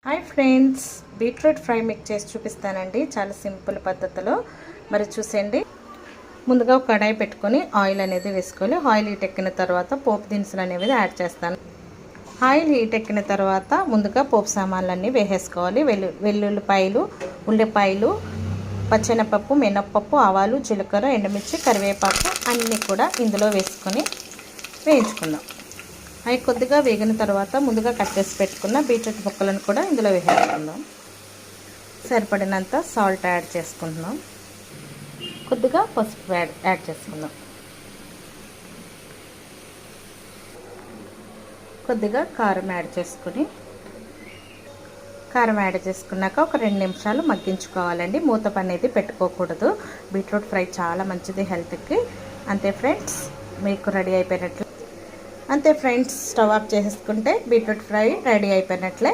Hi friends, beetroot fry మీకు చేసి చూపిస్తానండి. చాలా సింపుల్ పద్ధతిలో. మరి చూసేయండి. ముందుగా ఒక కడాయి పెట్టుకొని ఆయిల్ అనేది వేసుకోవాలి. ఆయిల్ హీట్ ఎక్కిన తర్వాత పోపు దినుసులు అనేవి యాడ్ చేస్తాను. ఆయిల్ హీట్ ఎక్కిన తర్వాత ముందుగా పోపు సామాన్లన్నీ వేసేసుకోవాలి. వెల్లుల్లిపాయలు, ఉల్లిపాయలు, పచ్చెనపప్పు, మినప్పప్పు, ఆవాలు, జీలకర్ర, ఎండుమిర్చి, కరివేపాకు అన్నీ కూడా ఇందులో వేసుకొని వేయించుకుందాం. అవి కొద్దిగా వేగిన తర్వాత ముందుగా కట్ చేసి పెట్టుకున్న బీట్రూట్ ముక్కలను కూడా ఇందులో వేసేసుకుందాం. సరిపడినంత సాల్ట్ యాడ్ చేసుకుంటున్నాం. కొద్దిగా పసుపు యాడ్ చేసుకుందాం. కొద్దిగా కారం యాడ్ చేసుకున్నాక ఒక 2 నిమిషాలు మగ్గించుకోవాలండి. మూత అనేది పెట్టుకోకూడదు. బీట్రూట్ ఫ్రై చాలా మంచిది హెల్త్కి. అంతే ఫ్రెండ్స్, మీకు రెడీ అయిపోయినట్లు. అంతే ఫ్రెండ్స్, స్టవ్ ఆఫ్ చేసుకుంటే బీట్రూట్ ఫ్రై రెడీ అయిపోయినట్లే.